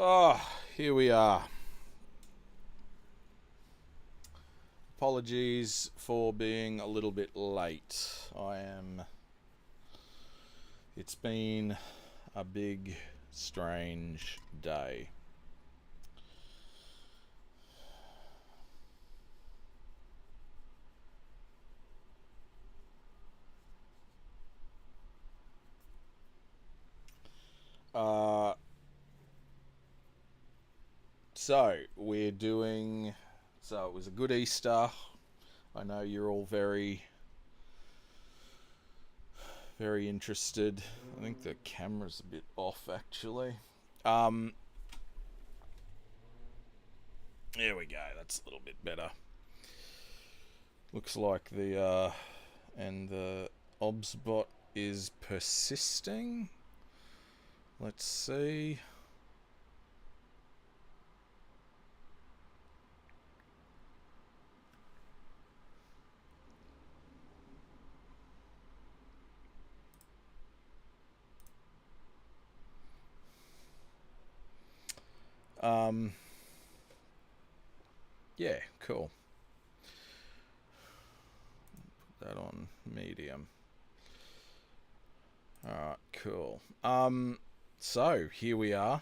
Oh, here we are. Apologies for being a little bit late. It's been a big, strange day. Uh, so we're doing. So it was a good Easter. I know you're all very, very interested. I think the camera's a bit off actually. Um, there we go. That's a little bit better. Looks like the obs bot is persisting. Let's see. Yeah, cool. Put that on medium. Alright, cool. So here we are.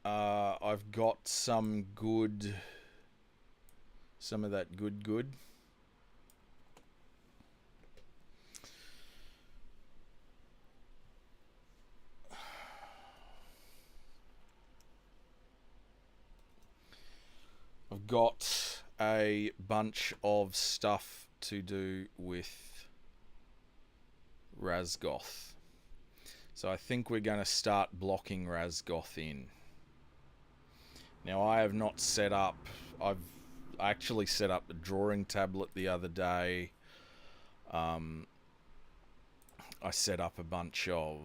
I've got some of that good. I've got a bunch of stuff to do with Razgoth. So I think we're going to start blocking Razgoth in. Now I have not set up. I've actually set up the drawing tablet the other day. I set up a bunch of.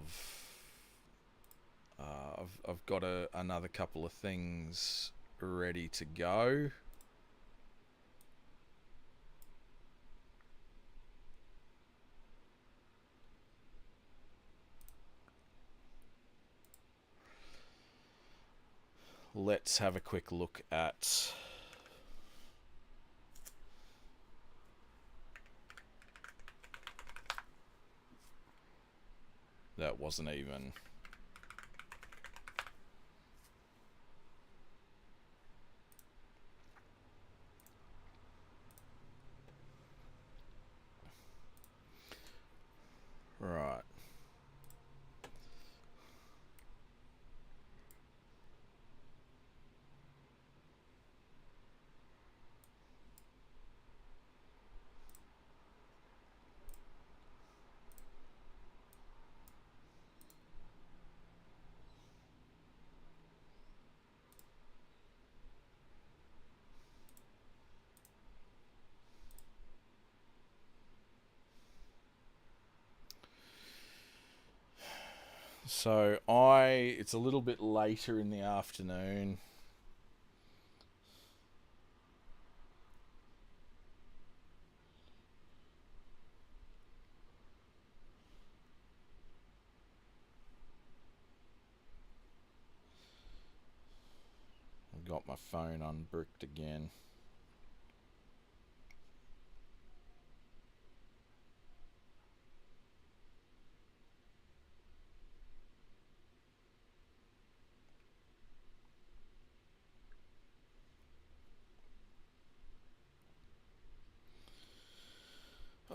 I've got another couple of things ready to go. Let's have a quick look at that. Wasn't even right. So it's a little bit later in the afternoon. I've got my phone unbricked again.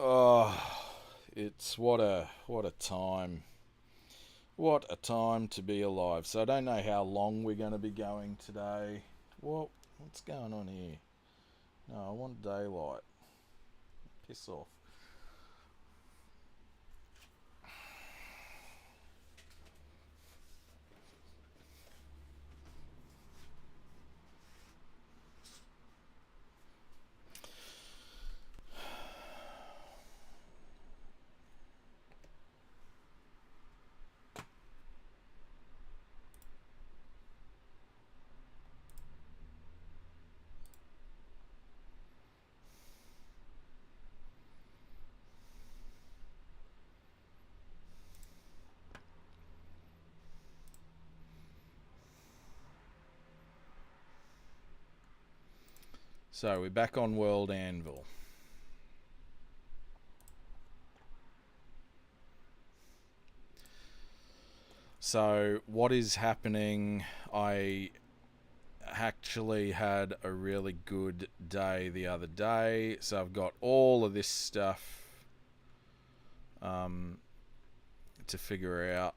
Oh, it's what a time. What a time to be alive. So I don't know how long we're going to be going today. What's going on here? No, I want daylight. Piss off. So we're back on World Anvil. So what is happening? I actually had a really good day the other day. So I've got all of this stuff to figure out.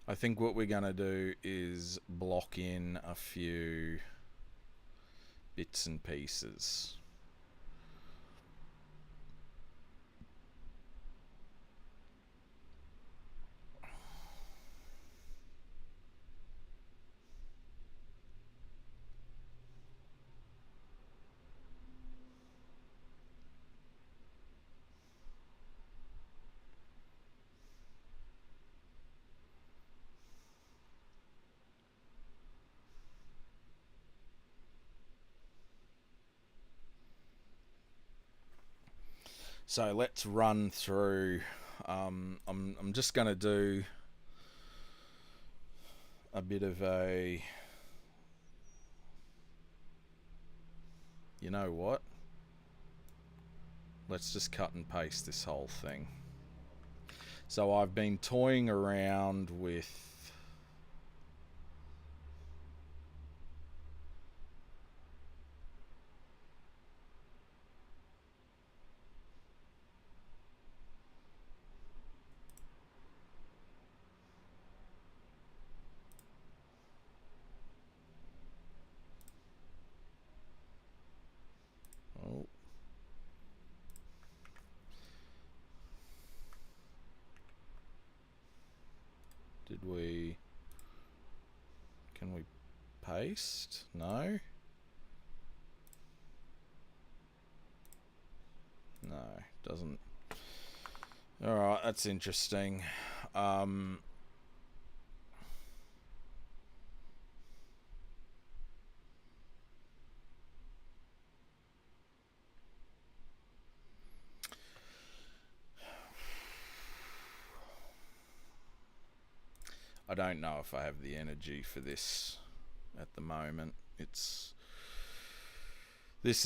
I think what we're going to do is block in a few bits and pieces. So let's run through. I'm just going to do a bit of a. You know what? Let's just cut and paste this whole thing. So I've been toying around with. Oh. Did we... Can we paste? No? No, doesn't. Alright, that's interesting. I don't know if I have the energy for this at the moment. This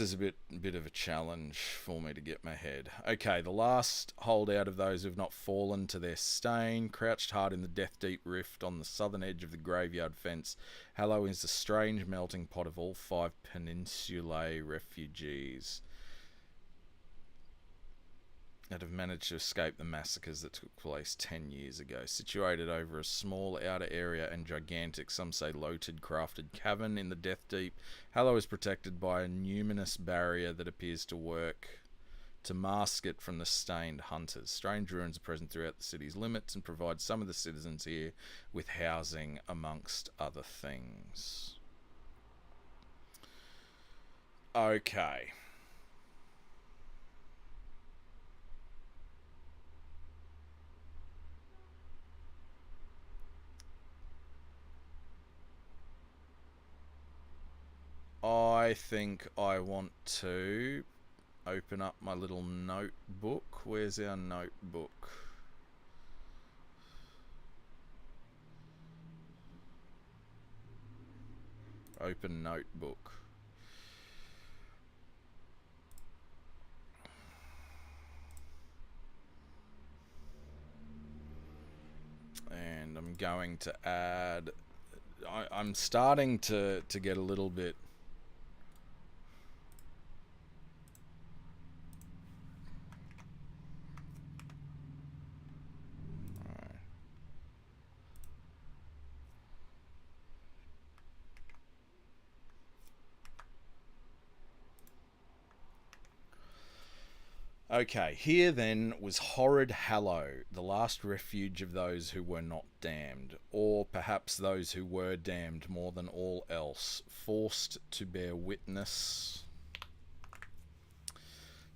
is a bit of a challenge for me to get my head. Okay, the last holdout of those who've not fallen to their stain, crouched hard in the death-deep rift on the southern edge of the graveyard fence. Hallow is the strange melting pot of all 5 peninsulae refugees that have managed to escape the massacres that took place 10 years ago. Situated over a small outer area and gigantic, some say loaded, crafted cavern in the Death Deep, Hallow is protected by a numinous barrier that appears to work to mask it from the stained hunters. Strange ruins are present throughout the city's limits and provide some of the citizens here with housing, amongst other things. Okay. I think I want to open up my little notebook. Where's our notebook? Open notebook. And I'm going to add... I'm starting to get a little bit... Okay, here then was horrid Hallow, the last refuge of those who were not damned, or perhaps those who were damned more than all else, forced to bear witness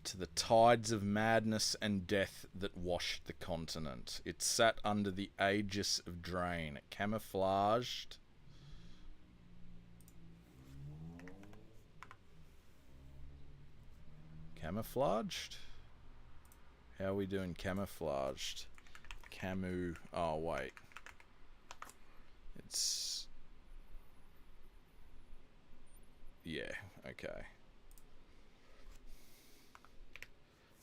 to the tides of madness and death that washed the continent. It sat under the aegis of Drain, camouflaged How are we doing camouflaged? Oh, wait. It's... Yeah, okay.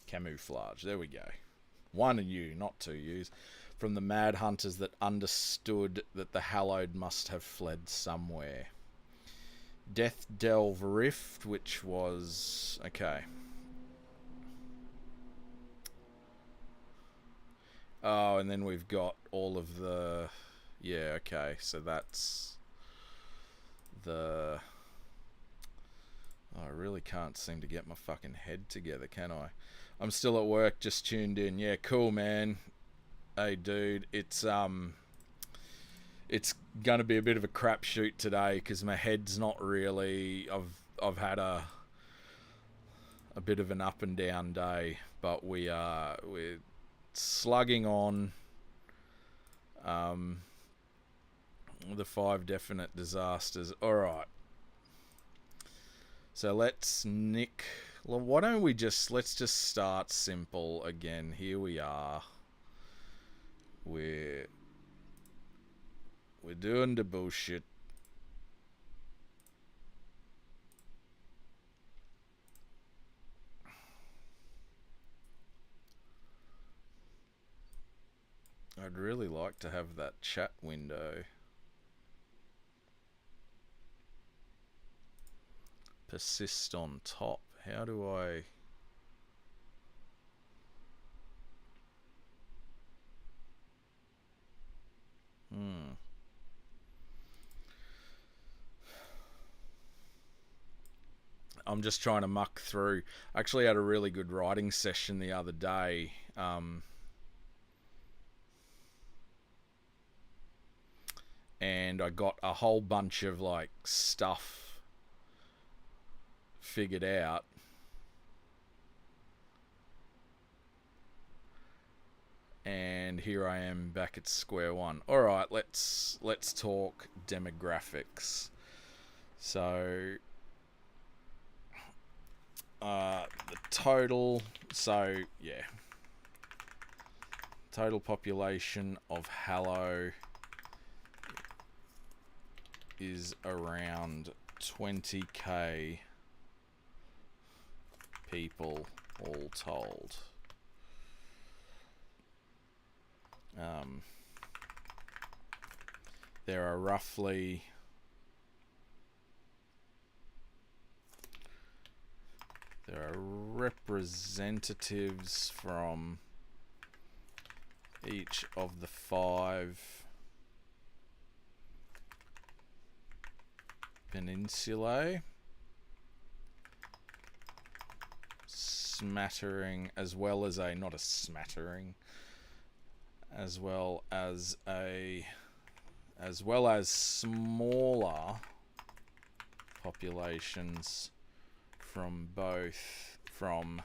Camouflage. There we go. One U, not two U's. From the mad hunters that understood that the hallowed must have fled somewhere. Death Delve Rift, which was... Okay. Oh, and then we've got all of the... Yeah, okay. So that's... the... Oh, I really can't seem to get my fucking head together, can I? I'm still at work, just tuned in. Yeah, cool, man. Hey, dude, it's gonna be a bit of a crapshoot today because my head's not really. I've had a bit of an up and down day, but we're slugging on. The 5 definite disasters. All right. So let's nick. Well, why don't we let's just start simple again. Here we are. We're doing the bullshit. I'd really like to have that chat window. Persist on top. How do I... I'm just trying to muck through. I actually had a really good writing session the other day. And I got a whole bunch of like stuff figured out. And here I am back at square one. All right, let's talk demographics. So the total, so yeah, total population of Hallow is around 20k people all told. There are roughly representatives from each of the 5 peninsulae, smattering, as well as a, not a smattering, as well as smaller populations from from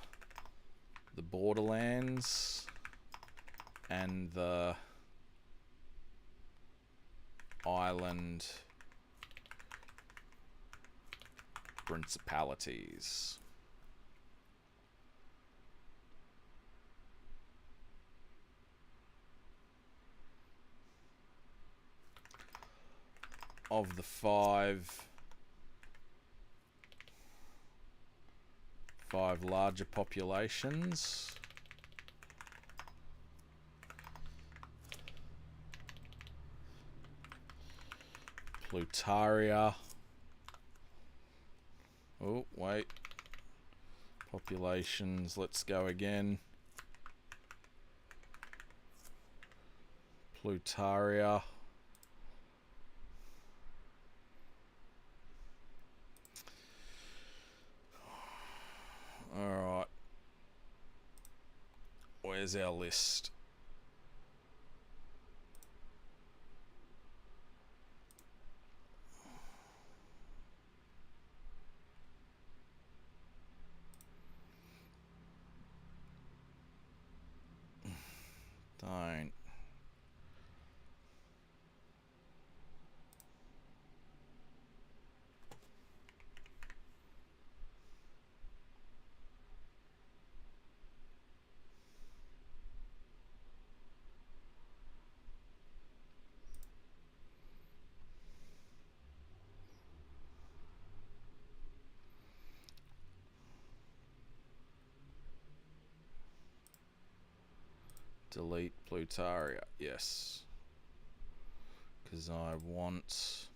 the borderlands and the island principalities. Of the 5 larger populations, Plutaria. Oh, wait. Populations, let's go again. Plutaria. Alright. Where's our list? Don't. Delete Plutaria, yes. Because I want...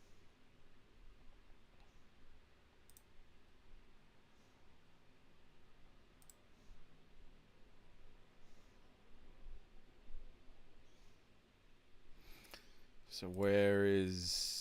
So where is...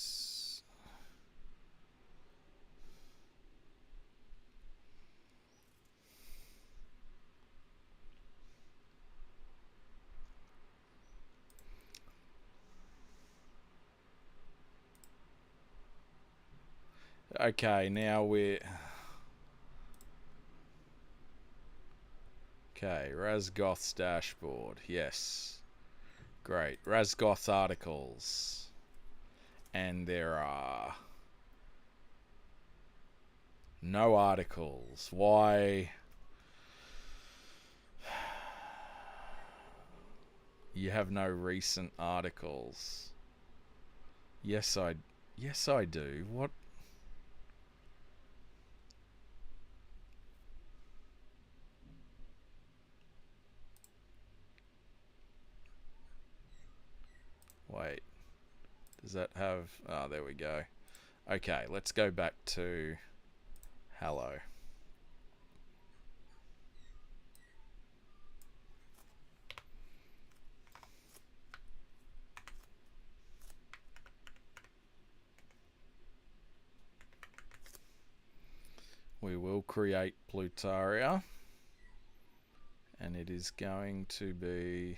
Okay, now we're... Okay, Razgoth's dashboard, yes. Great, Razgoth articles. And there are... no articles. Why? You have no recent articles. Yes, I do. What? Wait. Does that have... oh, there we go. Okay, let's go back to hello. We will create Plutaria, and it is going to be...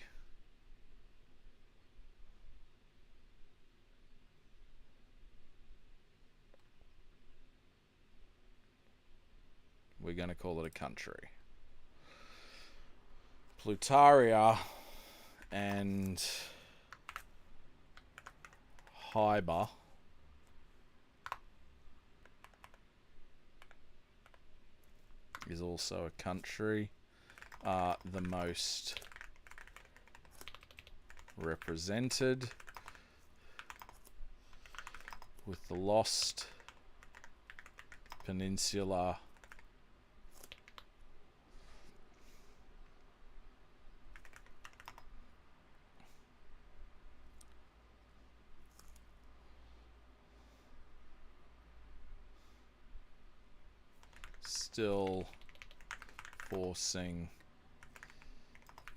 we're going to call it a country. Plutaria and Hyber is also a country, are the most represented, with the Lost Peninsula still forcing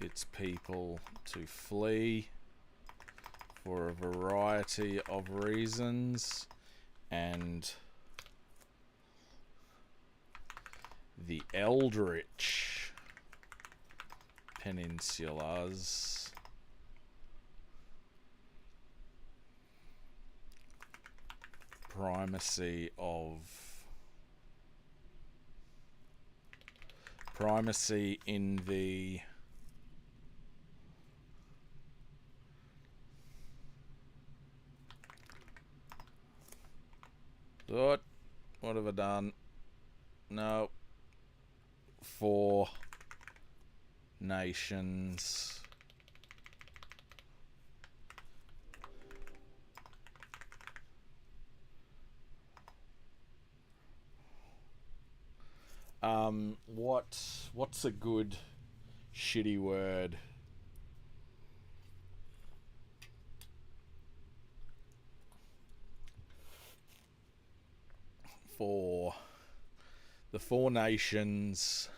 its people to flee for a variety of reasons, and the Eldritch Peninsulas primacy in the what have I done? No. 4 nations what's a good shitty word for the 4 nations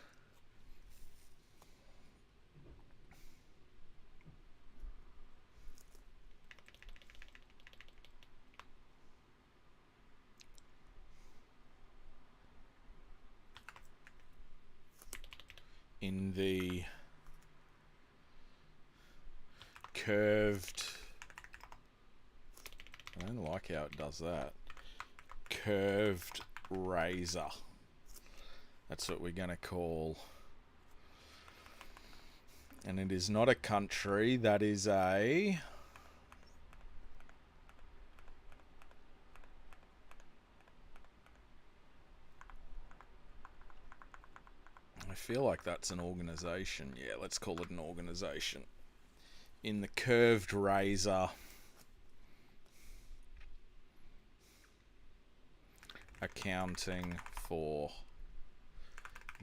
in the curved... I don't like how it does that. Curved razor. That's what we're going to call. And it is not a country, that is a... I feel like that's an organization. Yeah, let's call it an organization. In the curved razor, accounting for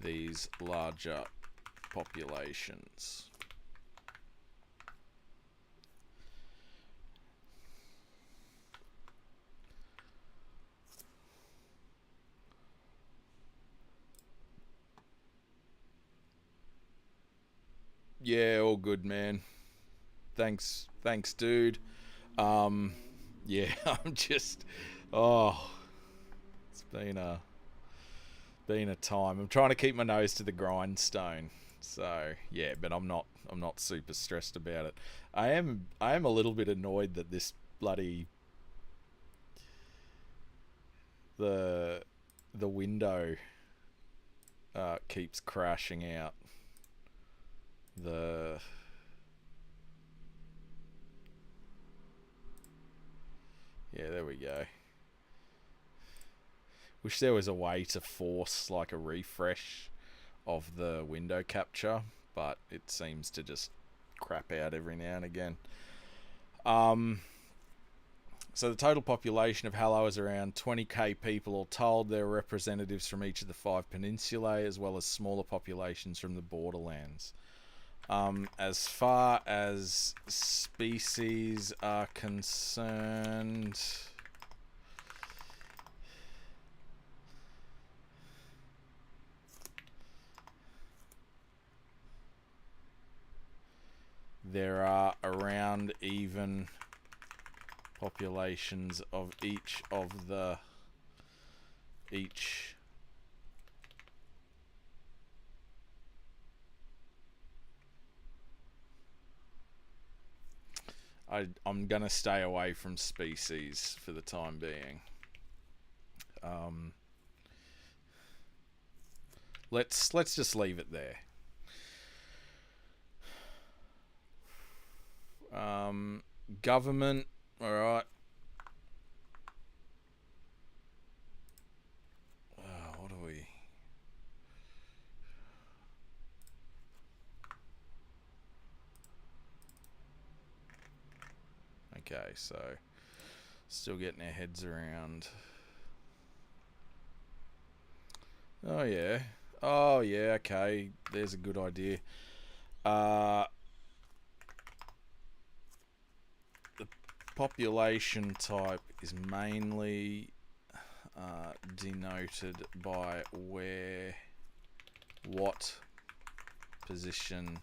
these larger populations. Yeah, all good, man. Thanks, dude. Yeah, I'm just, oh, it's been a time. I'm trying to keep my nose to the grindstone. So yeah, but I'm not super stressed about it. I am a little bit annoyed that this bloody the the window keeps crashing out. The Yeah, there we go. Wish there was a way to force like a refresh of the window capture, but it seems to just crap out every now and again. So the total population of Hello is around 20k people all told. There are representatives from each of the 5 peninsulae, as well as smaller populations from the borderlands. As far as species are concerned, there are around even populations of each I'm gonna stay away from species for the time being. Let's just leave it there. Government, all right. What do we? Okay, so still getting our heads around. Oh yeah. Oh yeah. Okay, there's a good idea. The population type is mainly denoted by what position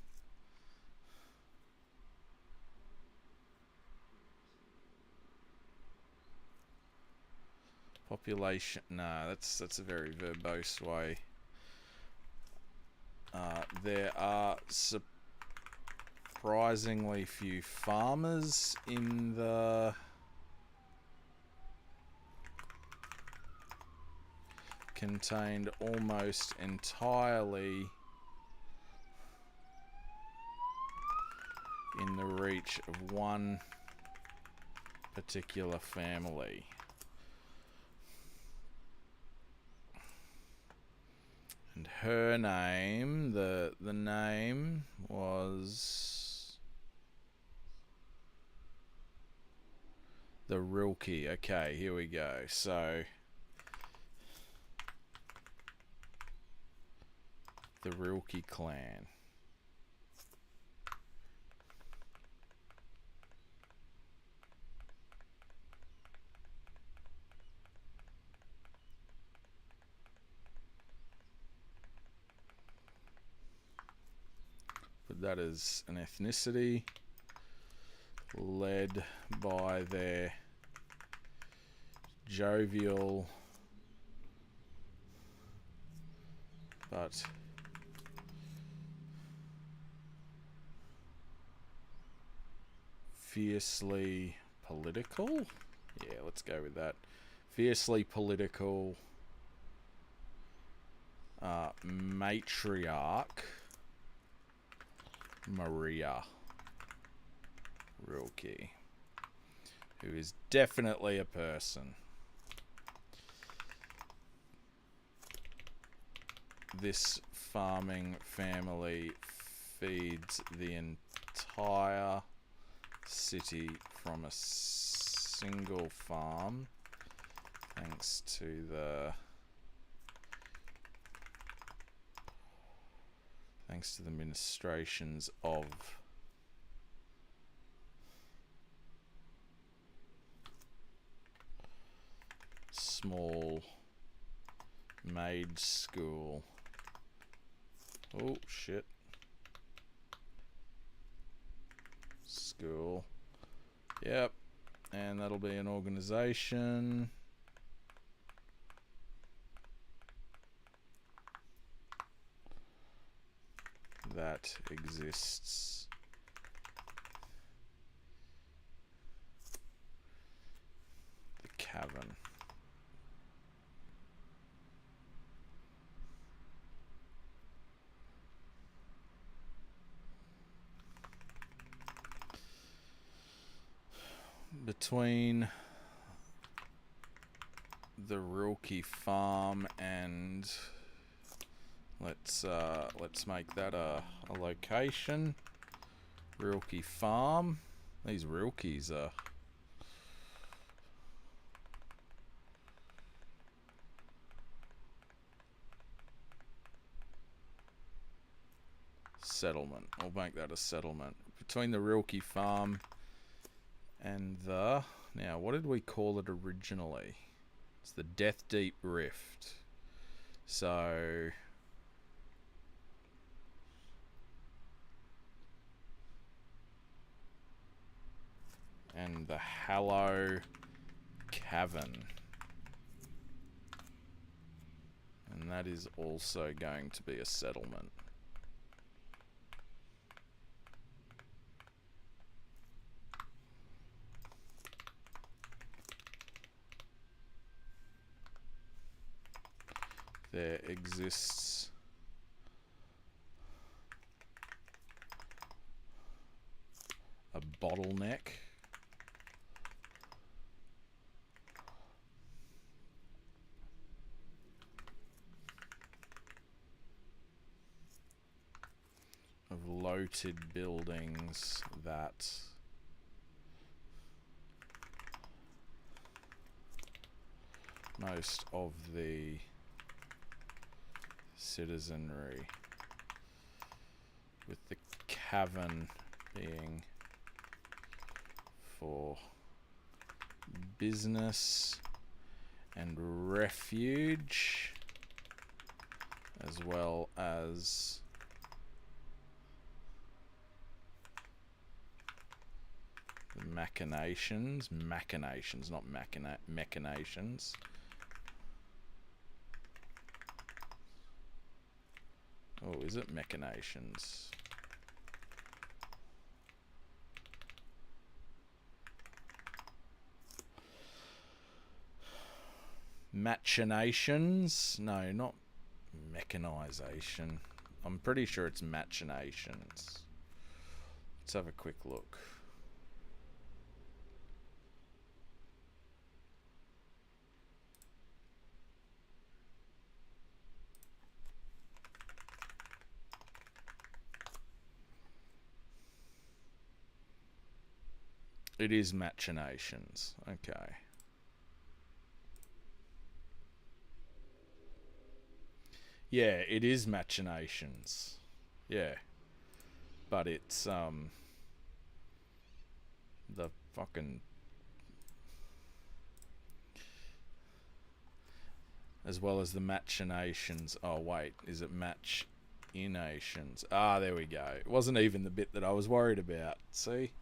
population. No, that's a very verbose way. There are surprisingly few farmers in the contained almost entirely in the reach of one particular family. And her name, the name was the Rilke. Okay, here we go. So the Rilke clan. But that is an ethnicity led by their jovial but fiercely political. Yeah, let's go with that. Fiercely political matriarch Maria Rilke, who is definitely a person. This farming family feeds the entire city from a single farm, thanks to the ministrations of small maid school. Oh shit. school. Yep. And that'll be an organization. That exists. The cavern. Between the Rilke farm and let's make that a location. Rilke farm. These Rilkes are settlement. I'll make that a settlement. Between the Rilke farm and the... Now, what did we call it originally? It's the Death Deep Rift. So... And the Hallow Cavern. And that is also going to be a settlement. There exists a bottleneck of loaded buildings that most of the citizenry, with the cavern being for business and refuge, as well as the machinations, not machinations. Oh, is it machinations? Machinations? No, not mechanization. I'm pretty sure it's machinations. Let's have a quick look. It is machinations. Okay. Yeah, it is machinations. Yeah. But it's the fucking, as well as the machinations. Oh wait, is it machinations? Ah, there we go. It wasn't even the bit that I was worried about. See?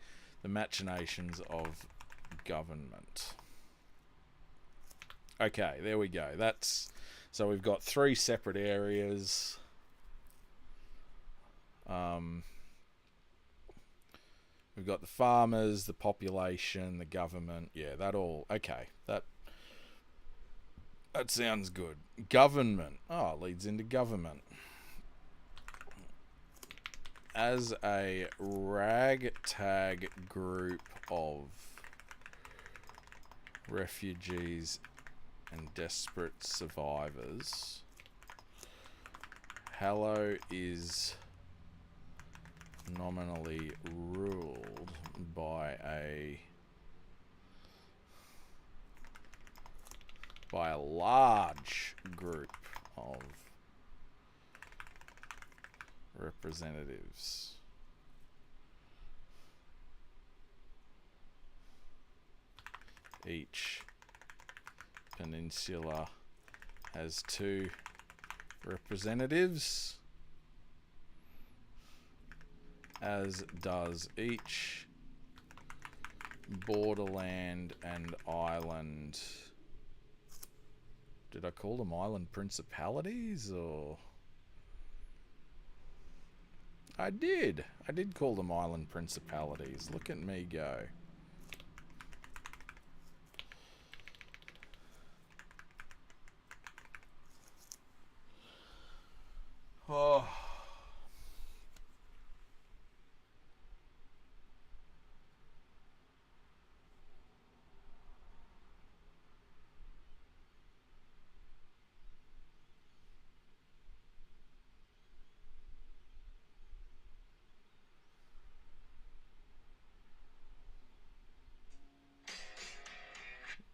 The machinations of government. Okay, there we go. That's... So we've got 3 separate areas. We've got the farmers, the population, the government. Yeah, that all... Okay, that sounds good. Government. Oh, it leads into government. As a ragtag group of refugees and desperate survivors, Hallow is nominally ruled by a large group of representatives. Each peninsula has 2 representatives, as does each borderland and island. Did I call them island principalities, or? I did call them island principalities. Look at me go. Oh.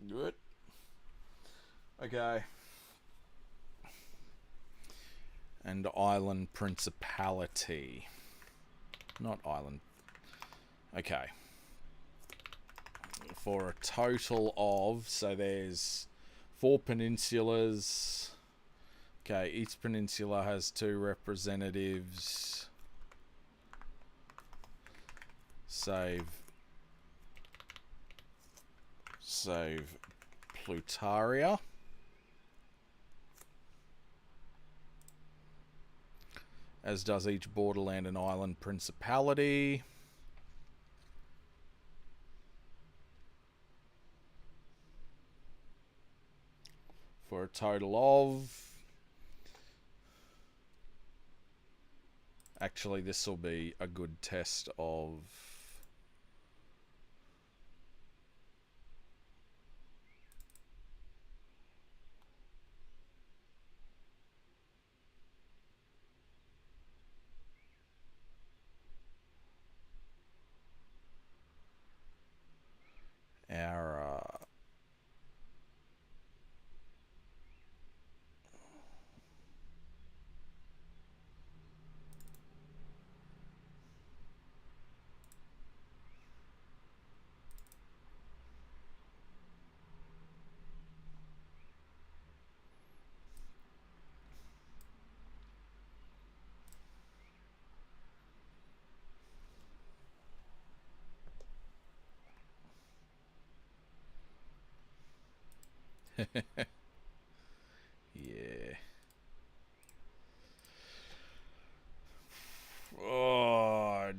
Good. Okay. And island principality. Not island. Okay. For a total of, so there's 4 peninsulas. Okay, each peninsula has 2 representatives. Save Plutaria. As does each borderland and island principality. For a total of... Actually, this will be a good test of... our... yeah. Oh.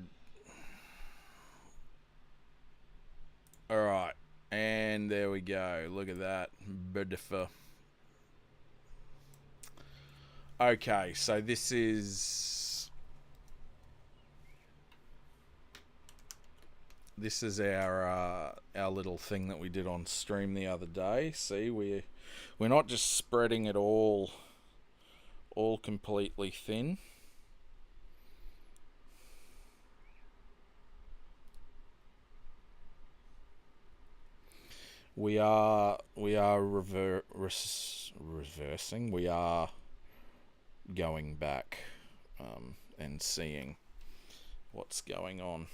Alright. And there we go. Look at that. Beautiful. Okay, so this is... This is our little thing that we did on stream the other day. See, we're not just spreading it all completely thin. We are reversing. We are going back and seeing what's going on.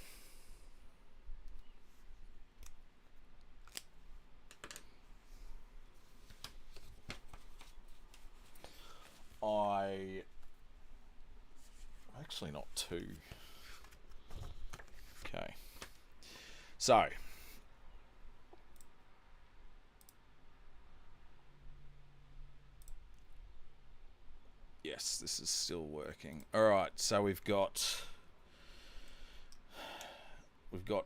I'm actually not too. Okay. So. Yes, this is still working. Alright, so we've got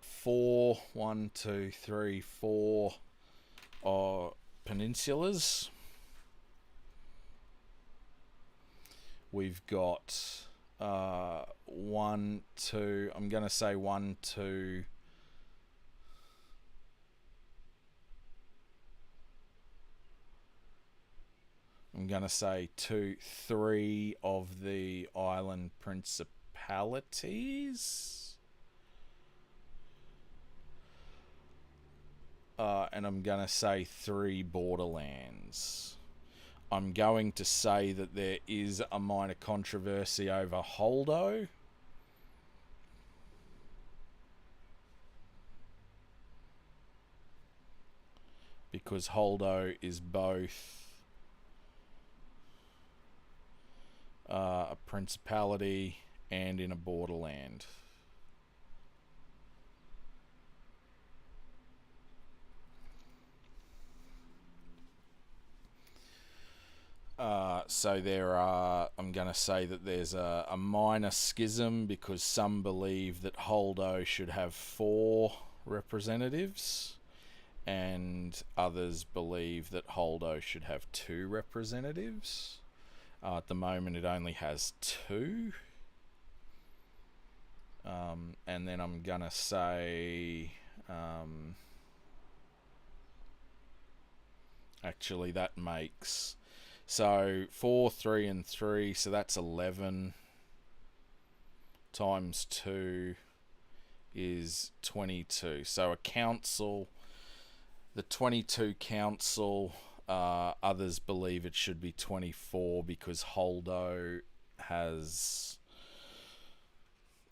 4, 1, 2, 3, 4 peninsulas. We've got 1, 2, I'm going to say 1, 2, I'm going to say 2, 3 of the island principalities. And I'm going to say 3 borderlands. I'm going to say that there is a minor controversy over Holdo. Because Holdo is both a principality and in a borderland. So I'm going to say that there's a minor schism because some believe that Holdo should have 4 representatives, and others believe that Holdo should have 2 representatives. At the moment, it only has 2. And then I'm going to say... actually, that makes... So 4, 3, and 3, so that's 11 times 2 is 22. So a council, the 22 council, others believe it should be 24 because Holdo has...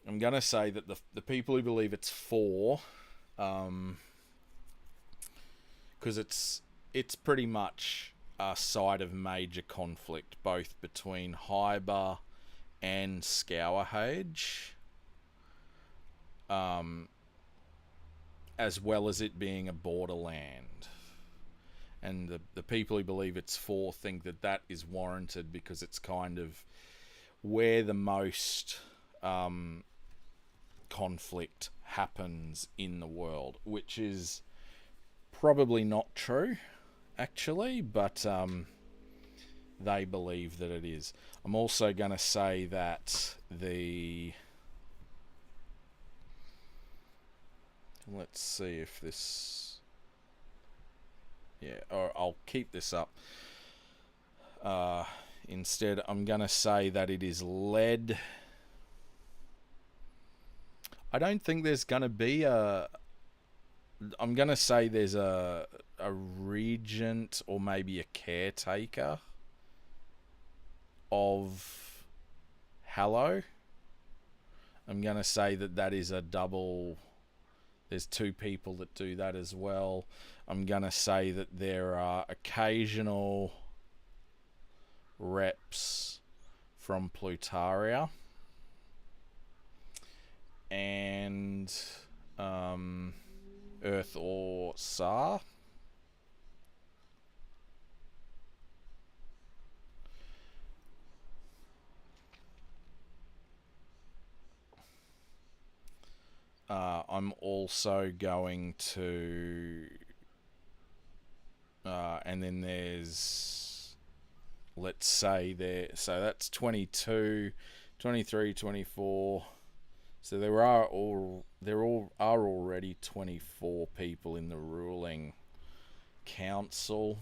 I'm going to say that the people who believe it's 4, because it's pretty much a site of major conflict, both between Hyber and Scourhage, as well as it being a borderland. And the people who believe it's 4 think that is warranted because it's kind of where the most conflict happens in the world, which is probably not true, actually, but they believe that it is. I'm also going to say that let's see if this... Yeah, or I'll keep this up. Instead, I'm going to say that it is led... I don't think there's going to be I'm going to say there's a regent or maybe a caretaker of Hallow. I'm going to say that is a double... There's 2 people that do that as well. I'm going to say that there are occasional reps from Plutaria. And Earth or Sar. I'm also going to... and then there's... Let's say there... So that's 22, 23, 24... So there are already 24 people in the ruling council.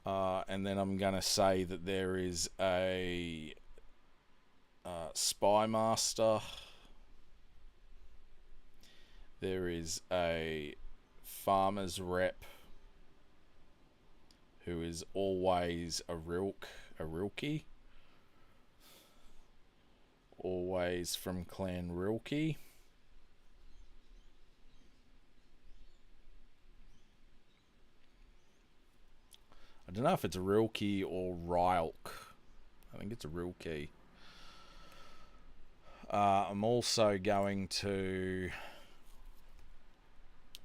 And then I'm going to say that there is a spy master. There is a farmer's rep who is always a Rilke. Always from Clan Rilke. I don't know if it's Rilke or Rylke. I think it's a Rilke. I'm also going to...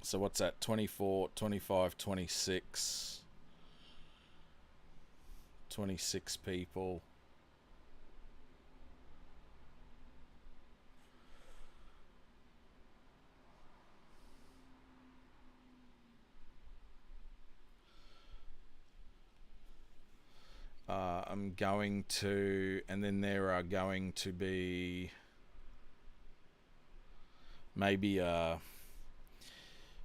So what's that? 24, 25, 26... 26 people. I'm going to... And then there are going to be... Maybe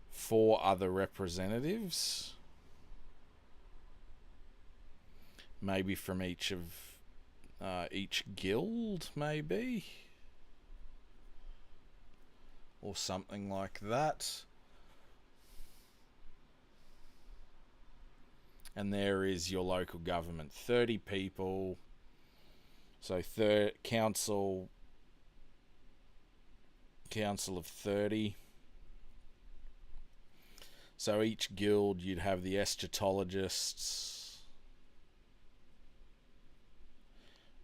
4 other representatives. Maybe from each guild, maybe, or something like that. And there is your local government, 30 people. So council of 30. So each guild, you'd have the eschatologists.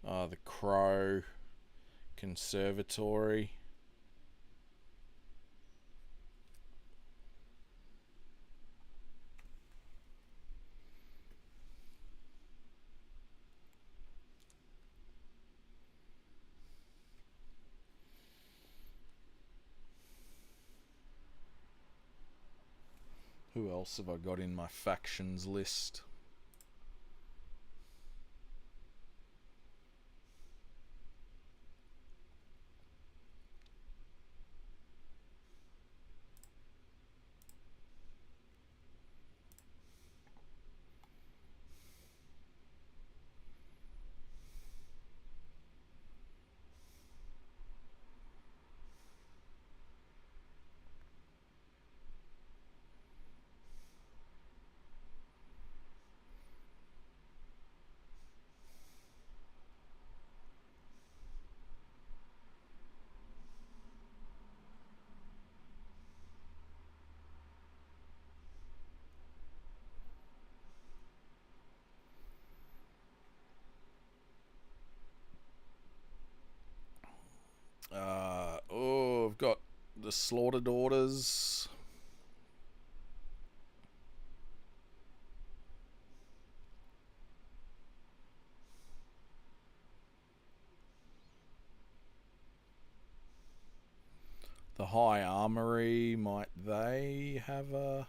The Crow Conservatory. else have I got in my factions list? I've got the Slaughter Daughters. The High Armory, might they have a...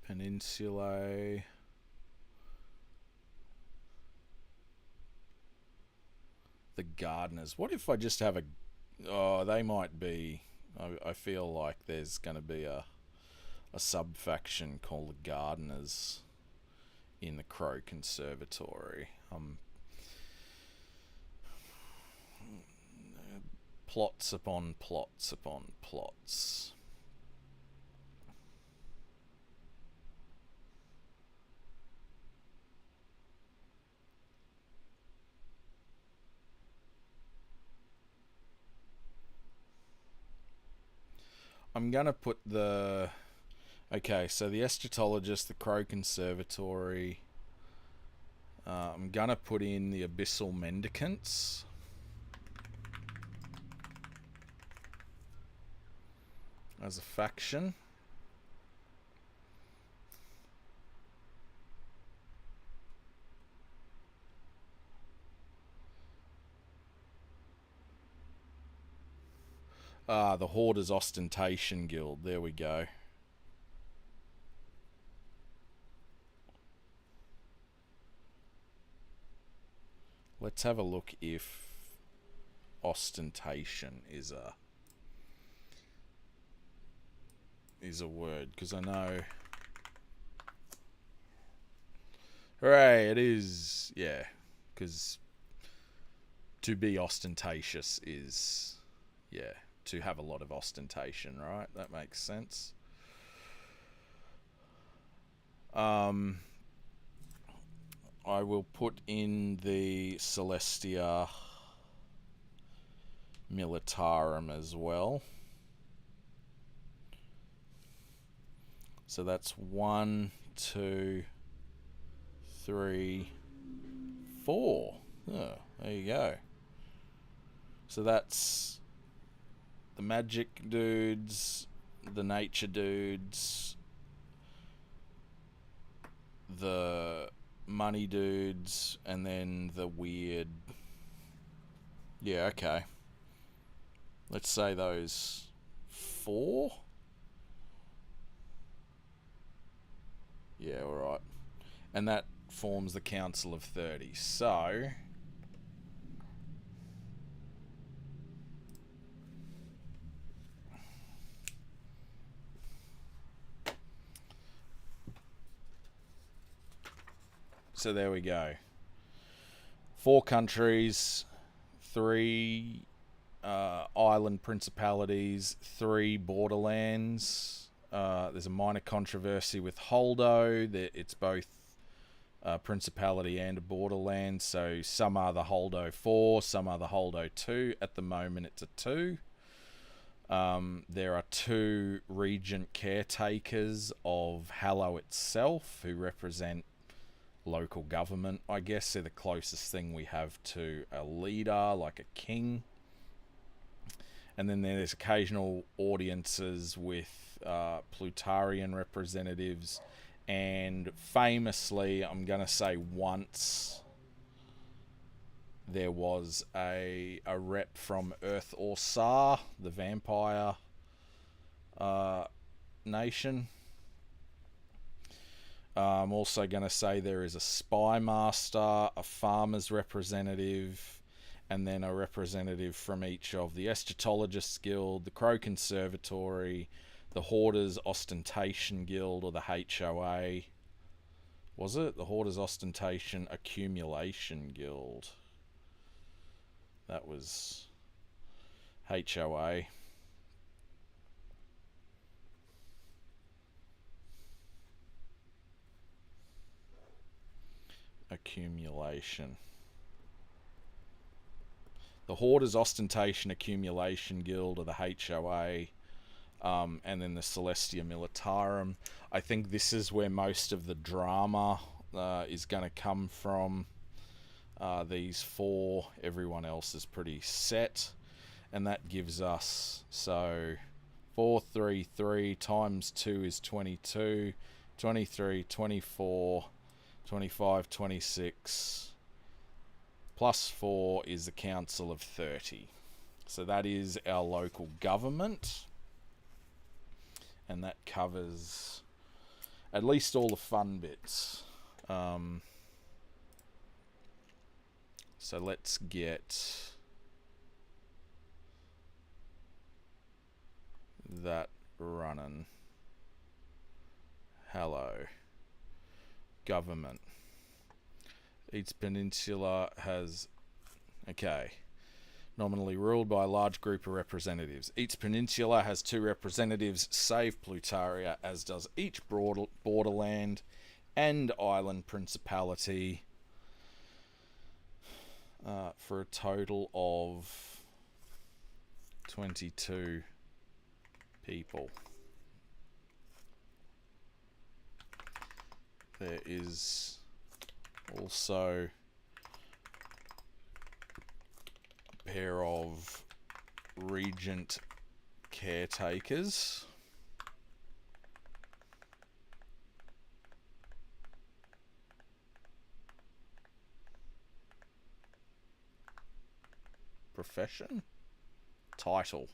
Peninsulae. The Gardeners. What if I just have a... Oh, they might be... I feel like there's going to be a sub-faction called the Gardeners in the Crow Conservatory. Plots upon plots upon plots. I'm going to put the... Okay, so the Eschatologist, the Crow Conservatory. I'm going to put in the Abyssal Mendicants. As a faction. The Hoarders Ostentation Guild. There we go. Let's have a look if ostentation is a word, because I know... Hooray, it is. Yeah, because to be ostentatious is... Yeah, to have a lot of ostentation, right? That makes sense. I will put in the Celestia Militarum as well. So that's 1, 2, 3, 4. Oh, there you go. So that's the magic dudes, the nature dudes, the money dudes, and then the weird... Yeah, okay. Let's say those 4. Yeah, alright. And that forms the Council of 30. So... So there we go. 4 countries, 3 island principalities, 3 borderlands. There's a minor controversy with Holdo. It's both a principality and a borderland. So some are the Holdo 4, some are the Holdo 2. At the moment it's a 2. There are 2 regent caretakers of Hallow itself who represent local government. I guess they're the closest thing we have to a leader, like a king. And then there's occasional audiences with Plutarian representatives, and famously, I'm going to say once, there was a rep from Earth Orsar, the vampire nation. I'm also going to say there is a spy master, a farmer's representative, and then a representative from each of the Eschatologists Guild, the Crow Conservatory, the Hoarders Ostentation Guild, or the HOA. Was it? The Hoarders Ostentation Accumulation Guild. That was HOA. Accumulation. The Hoarders Ostentation Accumulation Guild, or the HOA, and then the Celestia Militarum. I think this is where most of the drama is going to come from. These four, everyone else is pretty set, and that gives us, so 433 times 2 is 22, 23, 24, 25, 26, plus 4 is the Council of 30. So that is our local government, and that covers at least all the fun bits. So let's get that running. Hello. Government. Each peninsula has... Okay. Nominally ruled by a large group of representatives. Each peninsula has 2 representatives, save Plutaria, as does each borderland and island principality, for a total of 22 people. There is also a pair of regent caretakers. Profession? Title.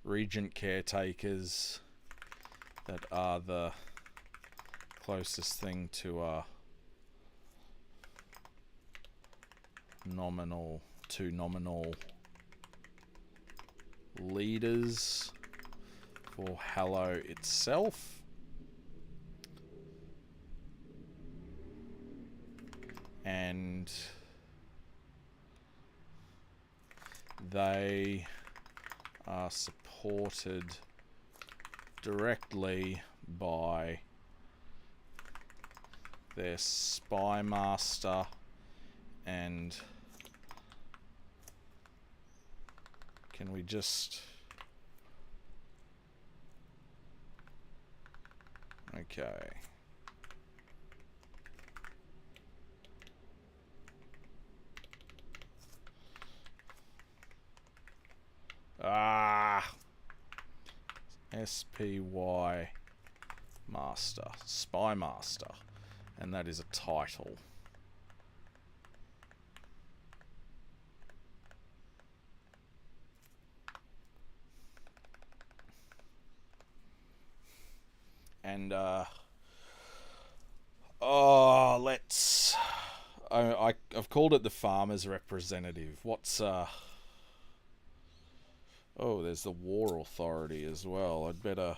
Regent caretakers that are the closest thing to a nominal leaders for Hallow itself. And they are supported directly by their spy master and... Can we just... Okay. SPY Master. Spy Master. And that is a title. And, let's... I've called it the Farmer's Representative. What's, Oh, there's the War Authority as well. I'd better...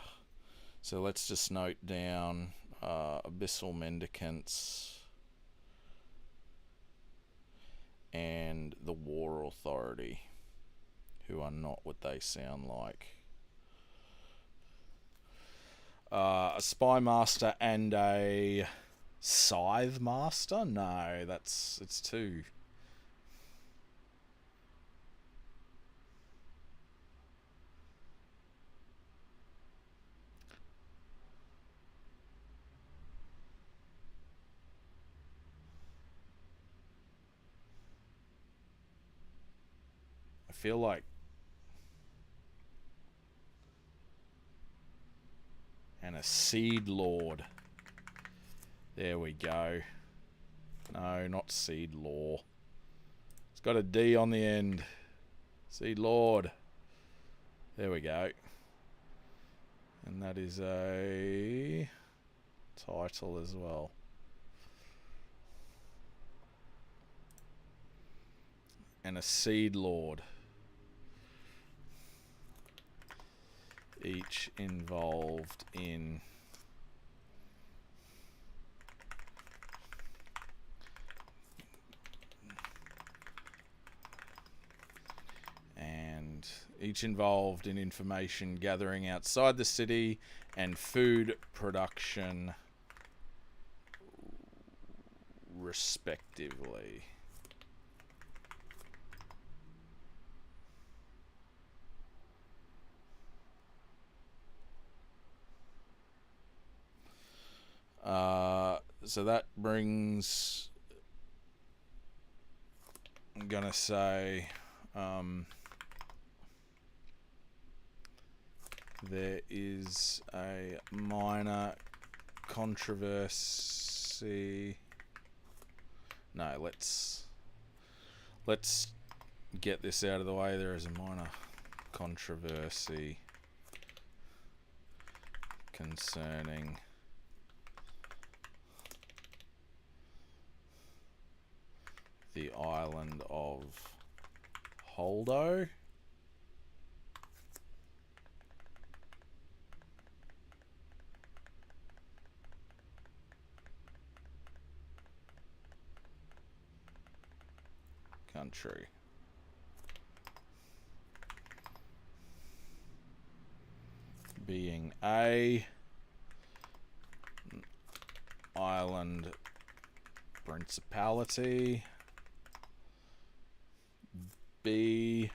So let's just note down Abyssal Mendicants and the War Authority, who are not what they sound like. A Spy Master and a Scythe Master? No, it's too... I feel like seed lord. There we go. No, not seed law. It's got a D on the end. Seed lord. There we go. And that is a title as well. And a seed lord. Each involved in information gathering outside the city and food production respectively. So that brings, I'm gonna say, there is a minor controversy. No, let's get this out of the way. There is a minor controversy concerning the island of Holdo. Country. Being A, island principality. B,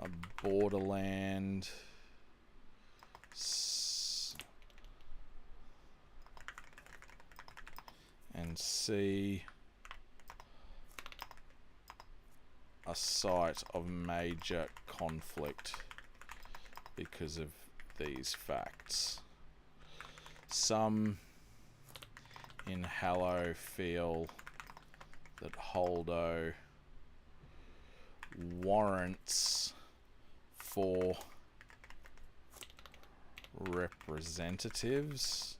a borderland. And C, a site of major conflict because of these facts. Some in Hallow feel that Holdo warrants 4 representatives.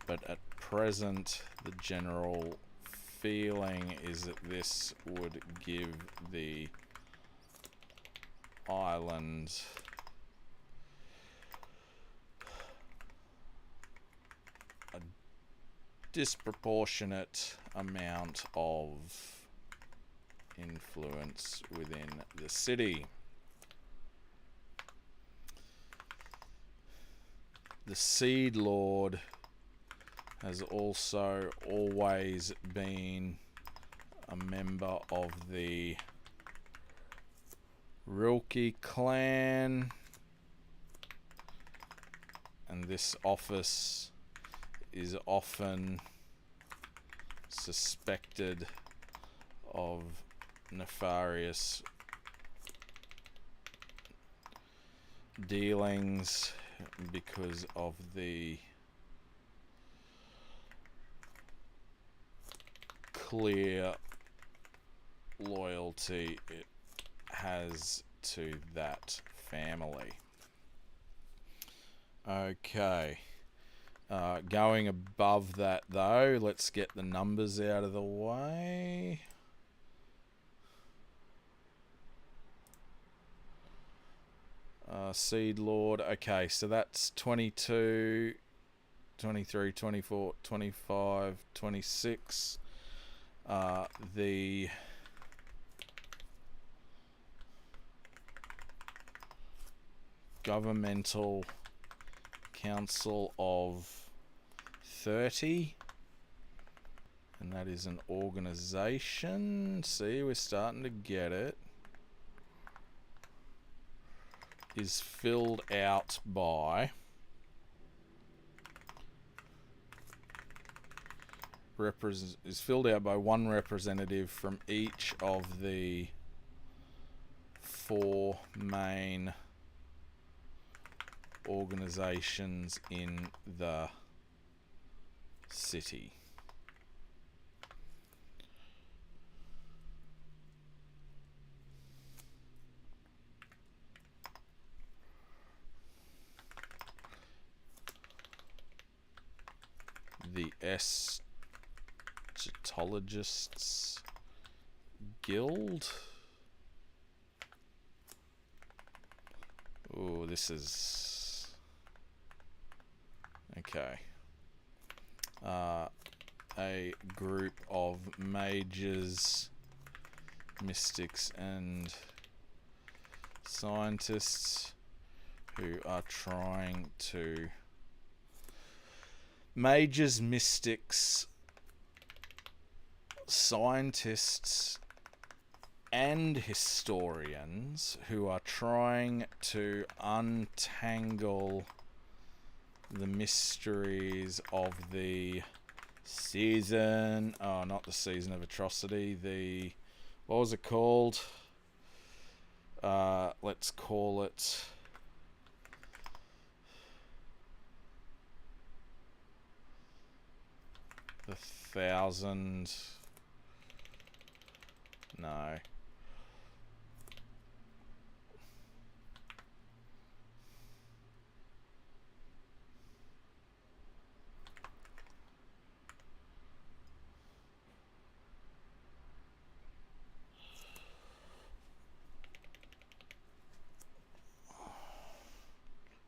But at present, the general feeling is that this would give the island a disproportionate amount of influence within the city. The Seed Lord has also always been a member of the Rilke clan, and this office is often suspected of nefarious dealings because of the clear loyalty it has to that family. Okay. Going above that though, let's get the numbers out of the way. Seed Lord. Okay, so that's 22, 23, 24, 25, 26. The Governmental Council of 30, and that is an organization. See, we're starting to get it. Is filled out by is filled out by one representative from each of the 4 main organizations in the city. The Eschatologists Guild. Oh, this is... okay. A group of mages, mystics, and scientists who are trying to... mages, mystics, scientists, and historians who are trying to untangle the mysteries of the season... oh, not the season of atrocity. The... what was it called? Let's call it... the 1000... no.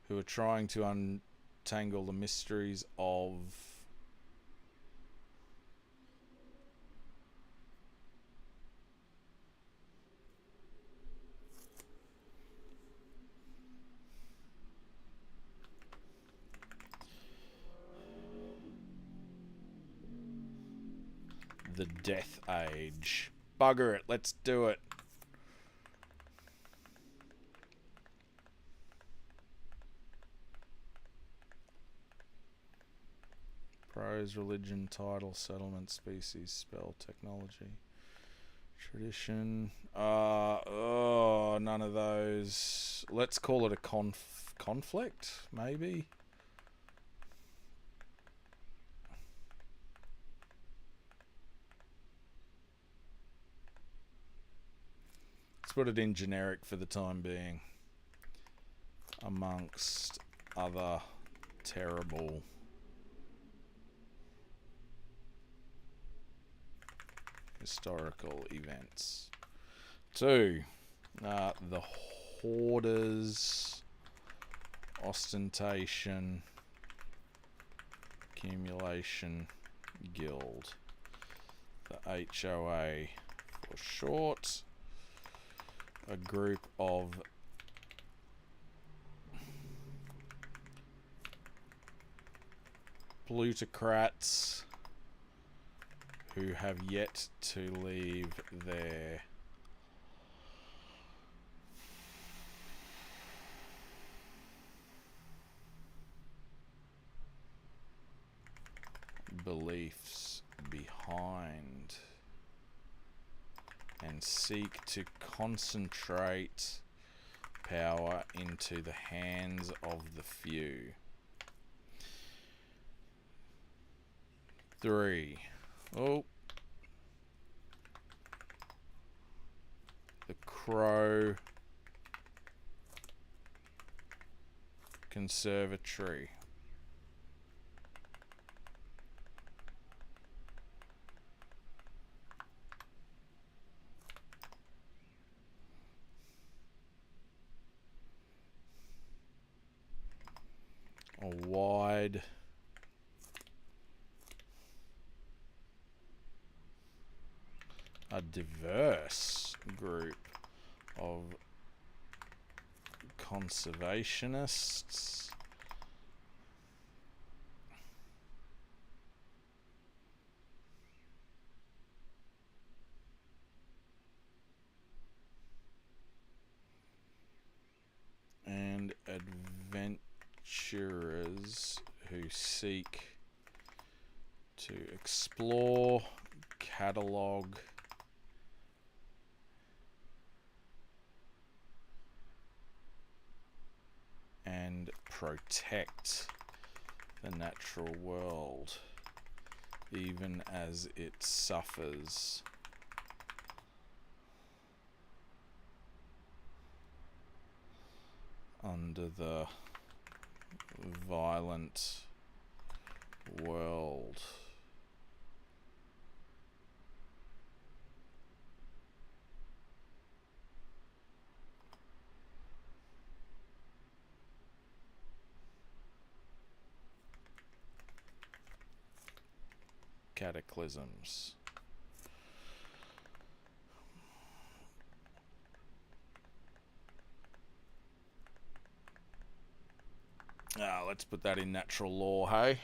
Who are trying to untangle the mysteries of... the Death Age. Bugger it, let's do it. Prose, religion, title, settlement, species, spell, technology, tradition. Oh, none of those. Let's call it a conflict, maybe. Let's put it in generic for the time being. Amongst other terrible historical events. 2. The Hoarders, Ostentation, Accumulation Guild. The HOA for short. A group of plutocrats who have yet to leave their beliefs behind and seek to concentrate power into the hands of the few. 3. Oh. The Crow Conservatory. A wide a diverse group of conservationists and adventurers who seek to explore, catalog, and protect the natural world, even as it suffers under the violent world. Cataclysms. Let's put that in natural law, hey?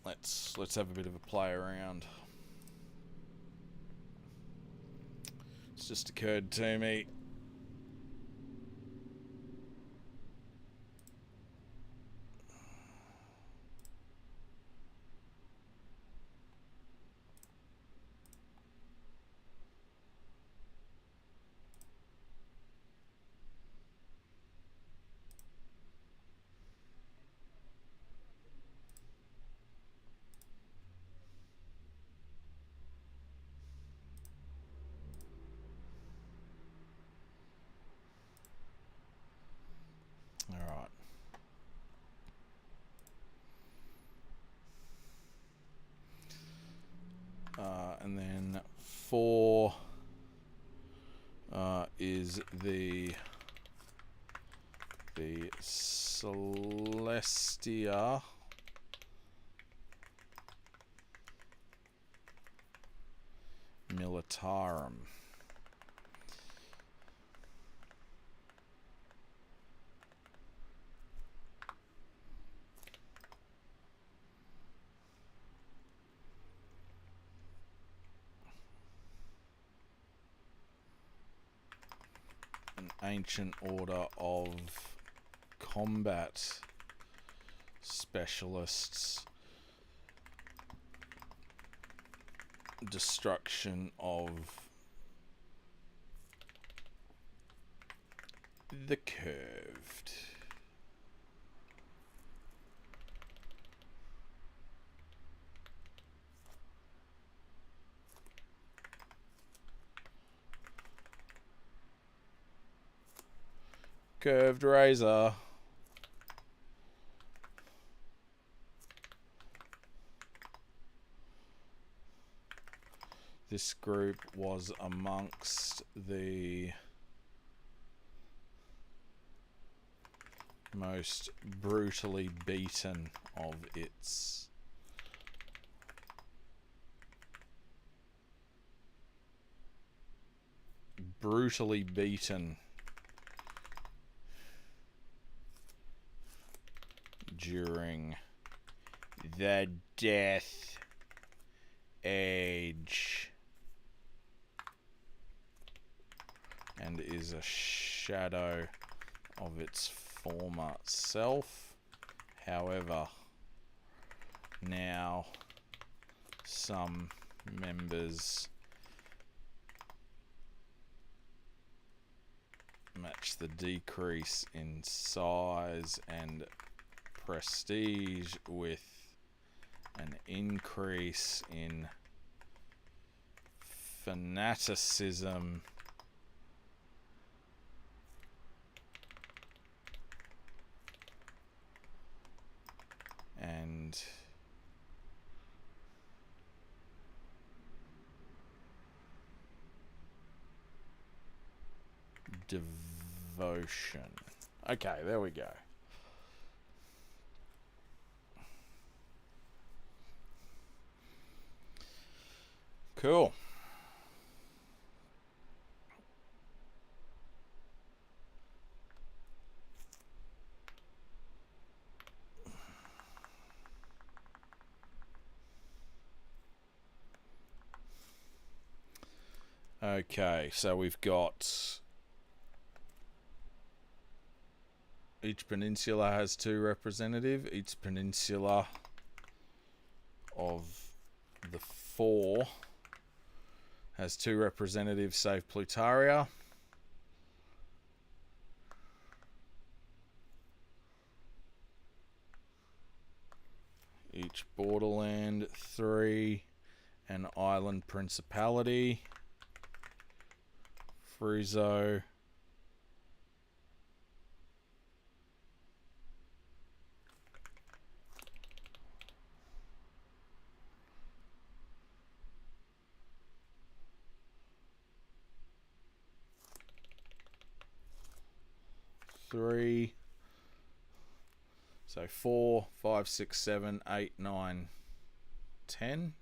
Let's have a bit of a play around. It's just occurred to me. Alright. And then 4 is the Celestia Militarum. An ancient order of combat specialists, destruction of the curved. Curved razor. This group was amongst the most brutally beaten of its during the Death Age, and is a shadow of its former self. However, now some members match the decrease in size and prestige with an increase in fanaticism and devotion. Okay, there we go. Cool. Okay, so we've got each peninsula has 2 representative. Each peninsula of The 4 has 2 representatives save Plutaria. Each borderland 3, an island principality. Fruzzo. Three. So 4, 5, 6, 7, 8, 9, 10.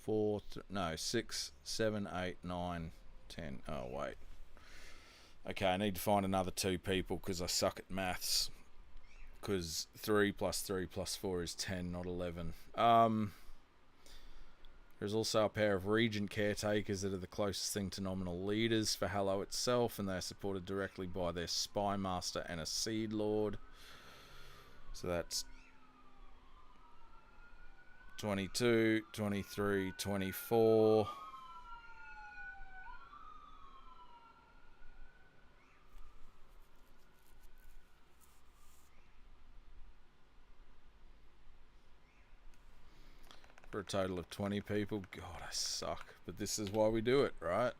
4, no, 6, 7, 8, 9, 10. Oh, wait. Okay, I need to find another 2 people because I suck at maths. Because 3 plus 3 plus 4 is 10, not 11. There's also a pair of regent caretakers that are the closest thing to nominal leaders for Hallow itself, and they are supported directly by their spy master and a seed lord. So that's 22, 23, 24. For a total of 20 people. God, I suck. But this is why we do it, right?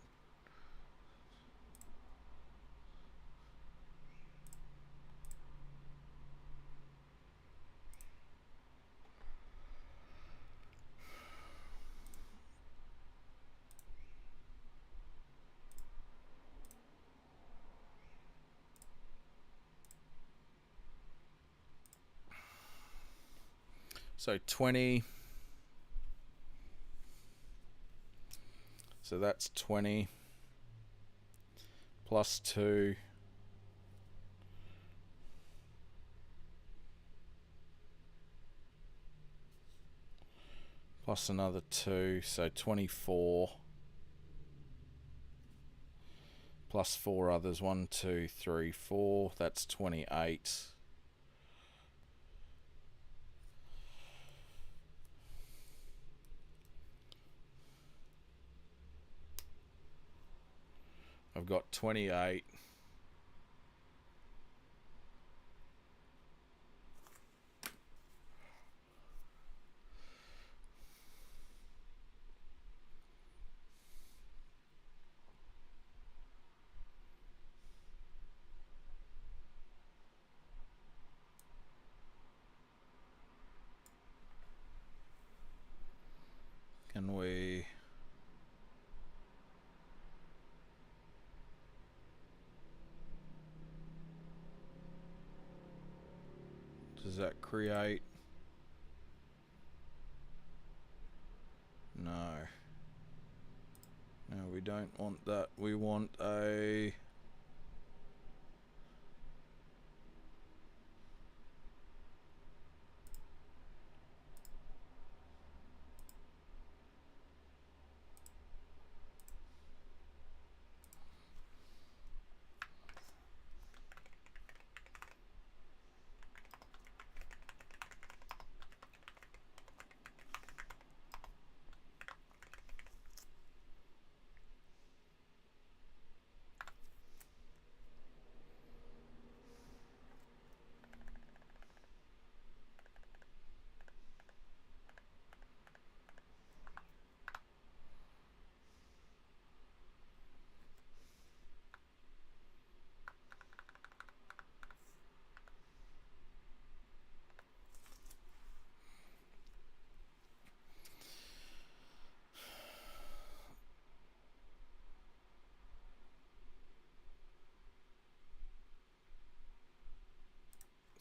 So 20. So that's 20 plus 2 plus another 2, so 24 plus 4 others, 1, 2, 3, 4, that's 28. I've got 28. Can we... Does that create? No. No, we don't want that. We want a...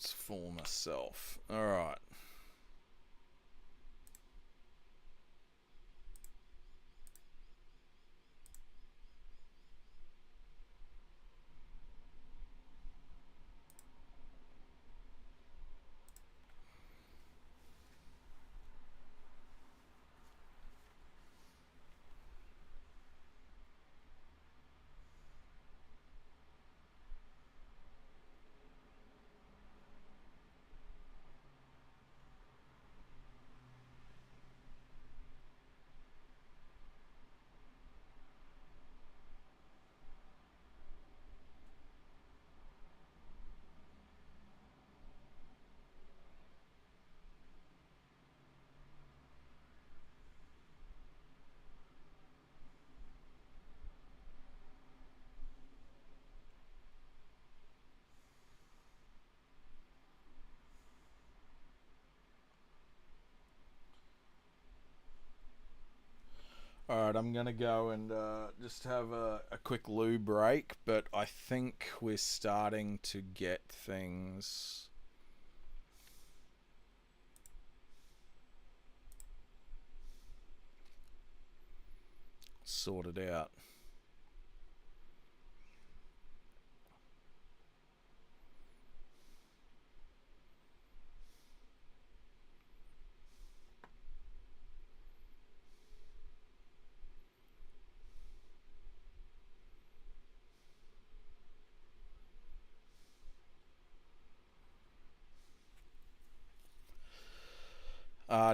It's former self. Alright. Alright, I'm going to go and just have a quick loo break, but I think we're starting to get things sorted out.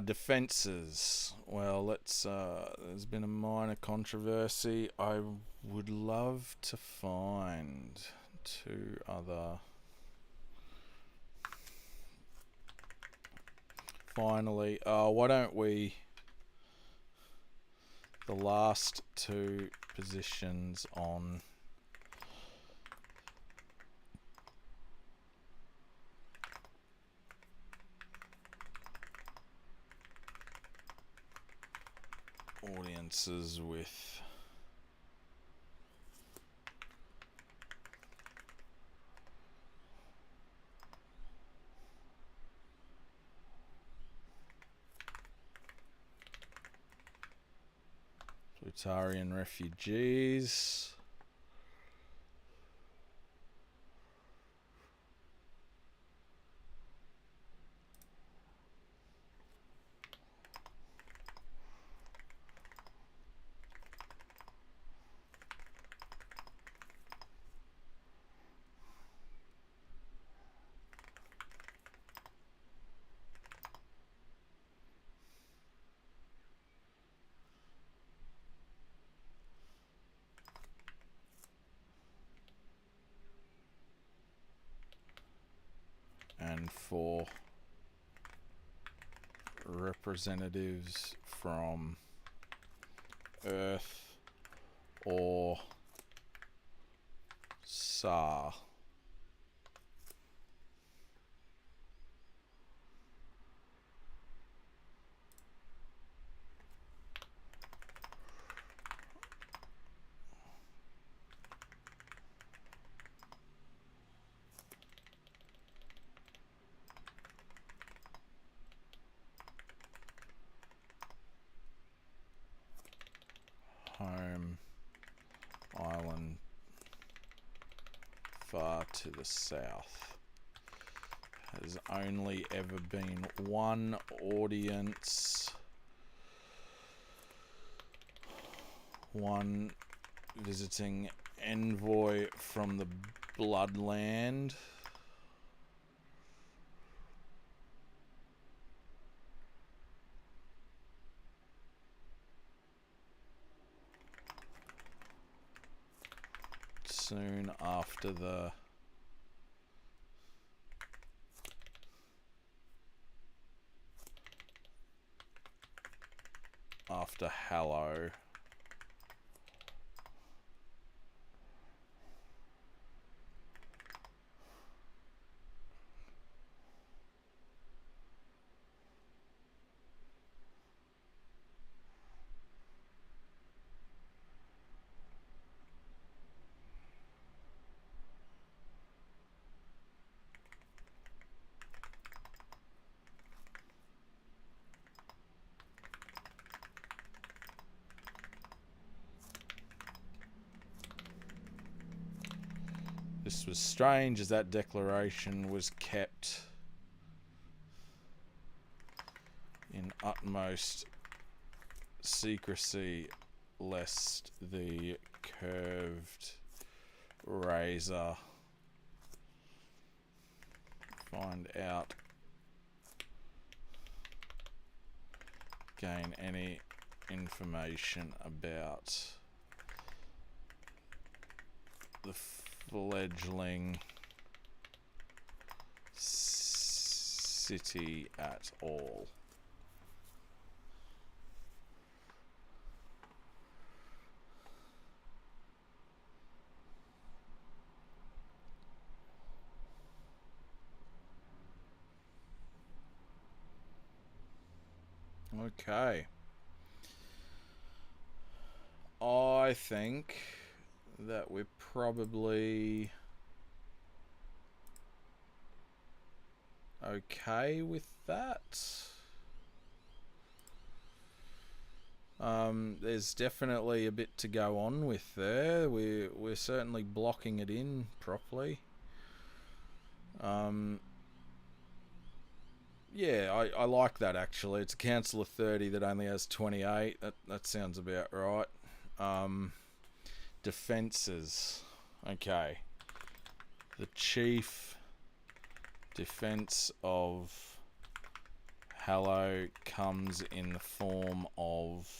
Defences. Well, let's. There's been a minor controversy. I would love to find two other. Finally, why don't we? The last two positions on. Audiences with Plutarian refugees. And for representatives from Earth or Sa. Home island far to the south. Has only ever been one audience, one visiting envoy from the Bloodland. Soon after Hallow. This was strange as that declaration was kept in utmost secrecy lest the curved razor find out, gain any information about the fledgling city at all. Okay. I think that we're probably okay with that. There's definitely a bit to go on with there. We're certainly blocking it in properly. Yeah, I like that actually. It's a council of 30 that only has 28. That sounds about right. Defences. Okay. The chief defense of Hallow comes in the form of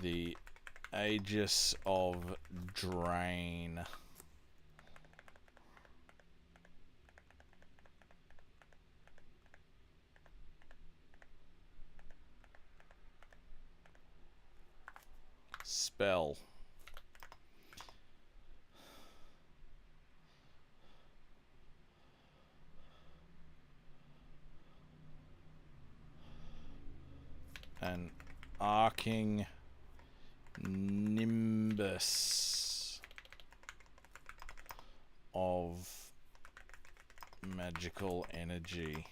the Aegis of Drain. Spell. An arcing nimbus of magical energy.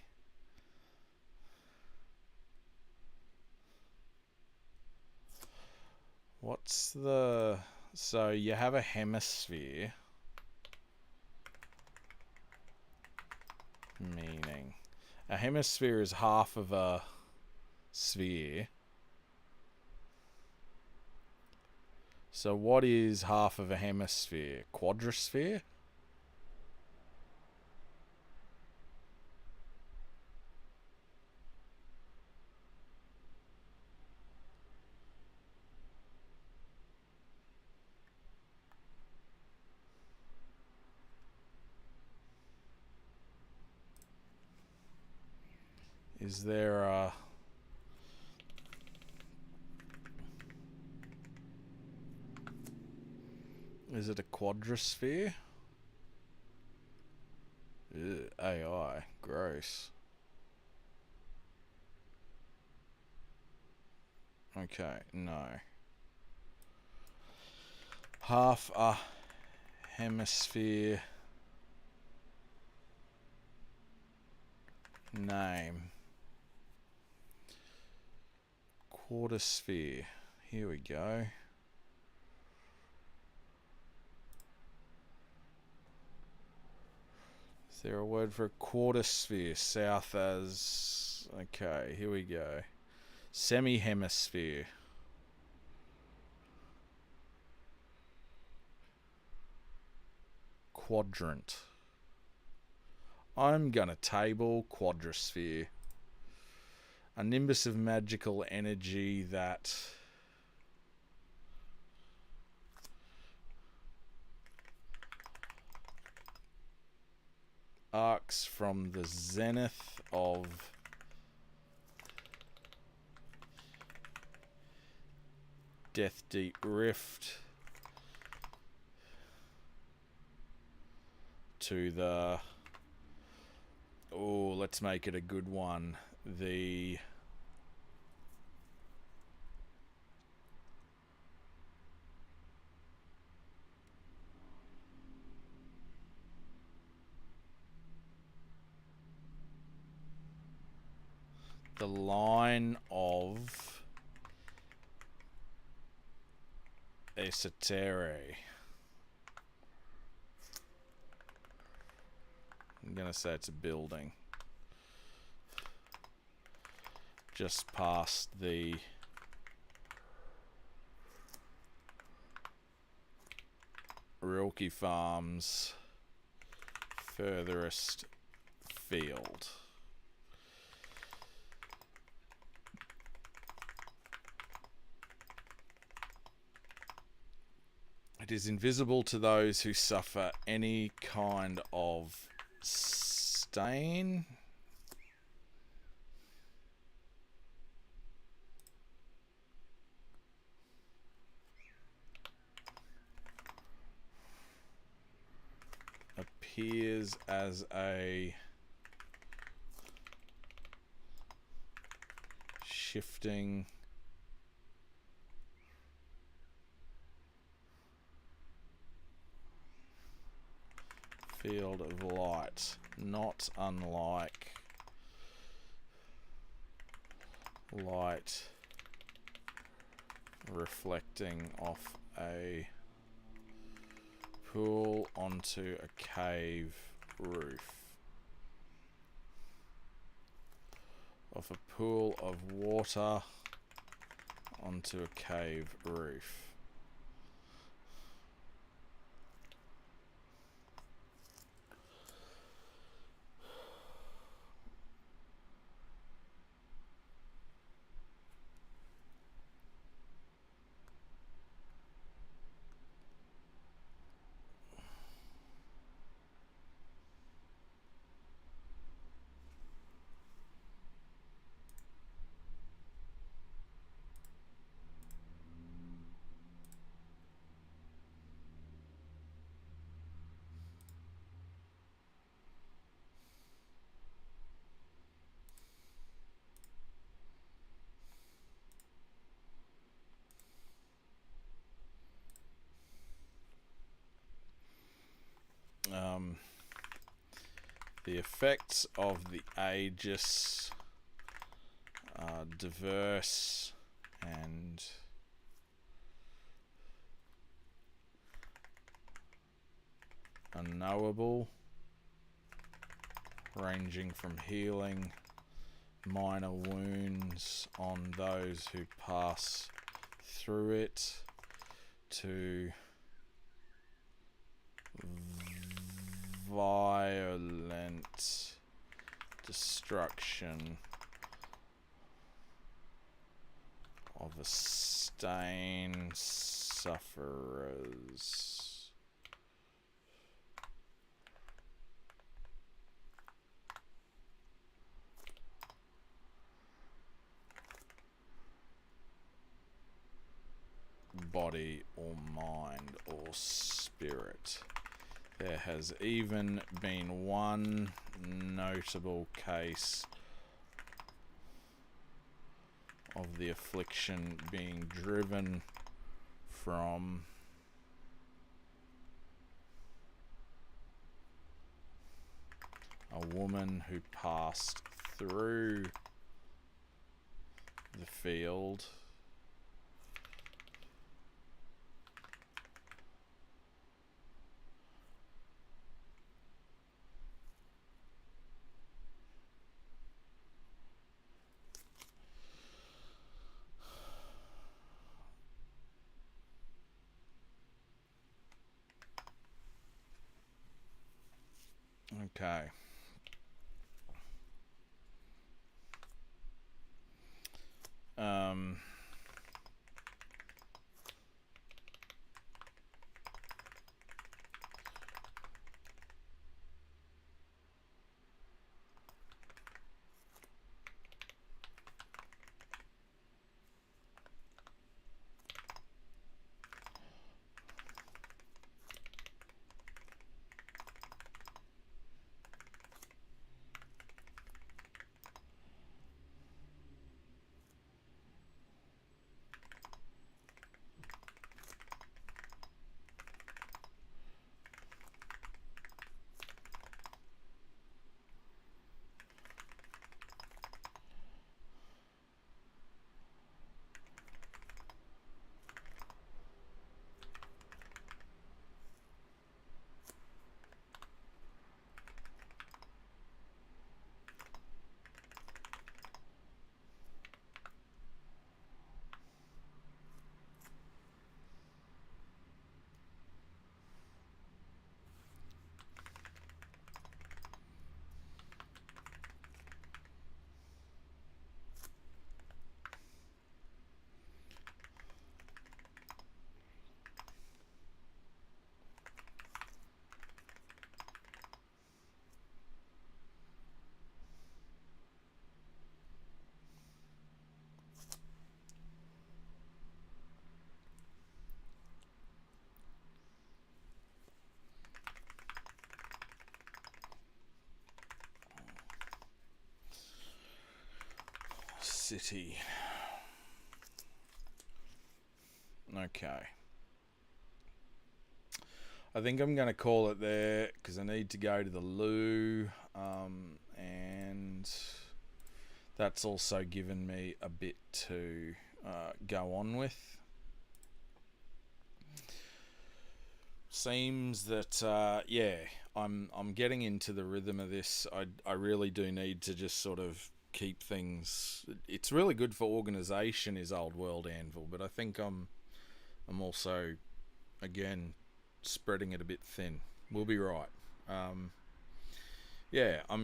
What's the... So you have a hemisphere. Meaning... A hemisphere is half of a sphere. So what is half of a hemisphere? Quadrisphere? Is there a... Is it a quadrisphere? Ugh, AI. Gross. Okay, no. Half a hemisphere. Name. Quartersphere. Here we go. Is there a word for a quartersphere? South as... Okay, here we go. Semi-hemisphere. Quadrant. I'm gonna table quadrisphere. A nimbus of magical energy that arcs from the zenith of Death Deep Rift to the... Oh, let's make it a good one. The... The line of Esotere. I'm gonna say it's a building. Just past the Rilke Farms furthest field. It is invisible to those who suffer any kind of stain. Appears as a shifting field of light, not unlike light reflecting off a pool onto a cave roof. Of a pool of water onto a cave roof. The effects of the aegis are diverse and unknowable, ranging from healing minor wounds on those who pass through it to violent destruction of a stain sufferers. Body or mind or spirit. There has even been one notable case of the affliction being driven from a woman who passed through the field Okay. City. Okay. I think I'm going to call it there because I need to go to the loo, and that's also given me a bit to go on with. Seems that I'm getting into the rhythm of this. I really do need to just sort of keep things. It's really good for organisation, is Old World Anvil, but I think I'm also, again, spreading it a bit thin. We'll be right. I'm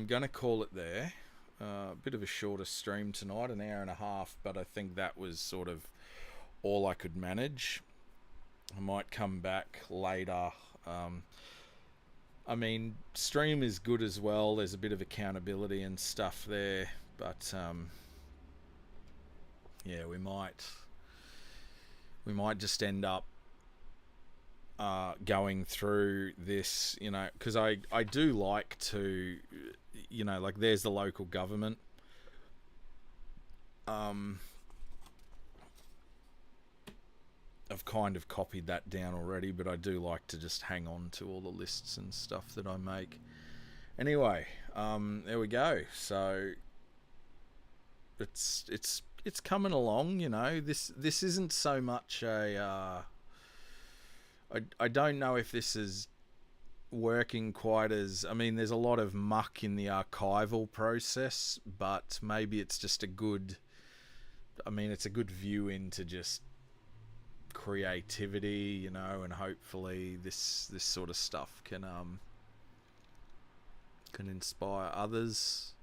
gonna call it there. A bit of a shorter stream tonight, an hour and a half, but I think that was sort of all I could manage. I might come back later. Stream is good as well. There's a bit of accountability and stuff there, but we might just end up going through this, because I do like to, like there's the local government. I've kind of copied that down already, but I do like to just hang on to all the lists and stuff that I make. Anyway, there we go. So it's coming along. This isn't so much a. I don't know if this is working quite as. There's a lot of muck in the archival process, but maybe it's just a good. It's a good view into just creativity, and hopefully this sort of stuff can inspire others.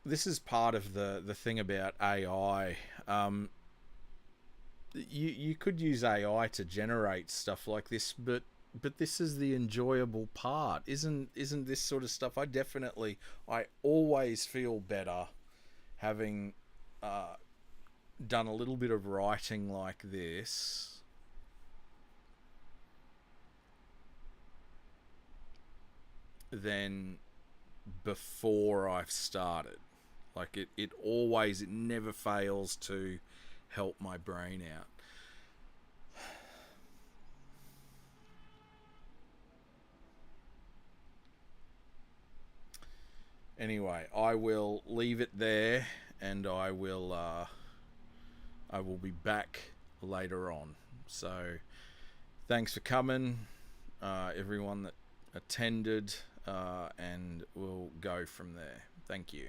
This is part of the thing about AI. You could use AI to generate stuff like this, but this is the enjoyable part. Isn't this sort of stuff? I always feel better having done a little bit of writing like this than before I've started. Like it never fails to help my brain out. Anyway, I will leave it there, and I will be back later on. So thanks for coming, everyone that attended, and we'll go from there. Thank you.